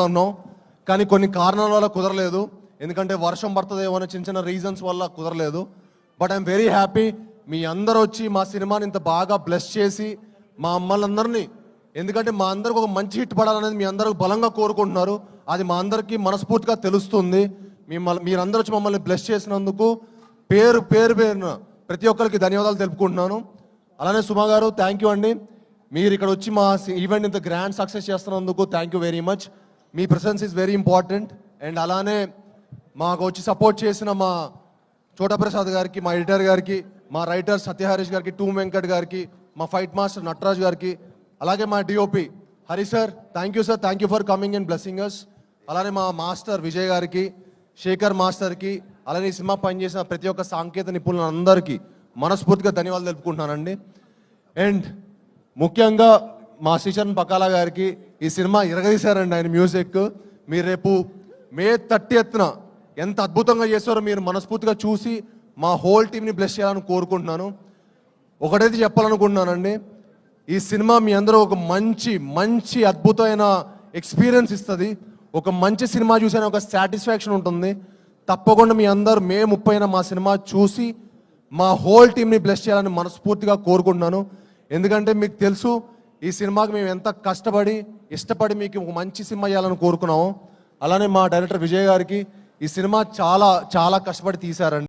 ఉన్నాం కానీ కొన్ని కారణాల వల్ల కుదరలేదు. ఎందుకంటే వర్షం పడుతుందేమో అనే చిన్న చిన్న రీజన్స్ వల్ల కుదరలేదు. బట్ ఐఎమ్ వెరీ హ్యాపీ మీ అందరూ వచ్చి మా సినిమాని ఇంత బాగా బ్లెస్ చేసి మా అమ్మలందరినీ, ఎందుకంటే మా అందరికి ఒక మంచి హిట్ పడాలనేది మీ అందరూ బలంగా కోరుకుంటున్నారు. అది మా అందరికీ మనస్ఫూర్తిగా తెలుస్తుంది. మీరందరూ వచ్చి మమ్మల్ని బ్లెస్ చేసినందుకు పేరున ప్రతి ఒక్కరికి ధన్యవాదాలు తెలుపుకుంటున్నాను. అలానే సుమా గారు థ్యాంక్ యూ అండి. మీరు ఇక్కడ వచ్చి మా ఈవెంట్ ఇంత గ్రాండ్ సక్సెస్ చేస్తున్నందుకు thank you very much. Me presence is very important. And అలానే మాకు వచ్చి సపోర్ట్ చేసిన మా చోటా ప్రసాద్ గారికి, మా ఎడిటర్ గారికి, మా రైటర్ సత్యహరీష్ గారికి, టూ వెంకట్ గారికి, మా ఫైట్ మాస్టర్ నటరాజ్ గారికి, అలాగే మా DOP Hari sir thank you sir, thank you for coming and blessing us. అలానే మా మాస్టర్ విజయ్ గారికి, శేఖర్ మాస్టర్కి, అలానే ఈ సినిమా పనిచేసిన ప్రతి ఒక్క సాంకేతిక నిపుణులందరికీ మనస్ఫూర్తిగా ధన్యవాదాలు తెలుపుకుంటున్నానండి. అండ్ ముఖ్యంగా మా శ్రీచరణ్ పకాలా గారికి ఈ సినిమా ఇరగదీశారండి ఆయన మ్యూజిక్. మీరు రేపు మే 30న ఎంత అద్భుతంగా చేస్తారో మీరు మనస్ఫూర్తిగా చూసి మా హోల్ టీంని బ్లెస్ చేయాలని కోరుకుంటున్నాను. ఒకటైతే చెప్పాలనుకుంటున్నానండి, ఈ సినిమా మీ అందరూ ఒక మంచి అద్భుతమైన ఎక్స్పీరియన్స్ ఇస్తుంది. ఒక మంచి సినిమా చూసిన ఒక సాటిస్ఫాక్షన్ ఉంటుంది. తప్పకుండా మీ అందరూ మే 30న మా సినిమా చూసి మా హోల్ టీంని బ్లెస్ చేయాలని మనస్ఫూర్తిగా కోరుకుంటున్నాను. ఎందుకంటే మీకు తెలుసు ఈ సినిమాకి మేము ఎంత కష్టపడి ఇష్టపడి మీకు ఒక మంచి సినిమా చేయాలని కోరుకున్నాము. అలానే మా డైరెక్టర్ విజయ్ గారికి ఈ సినిమా చాలా కష్టపడి తీశారండి.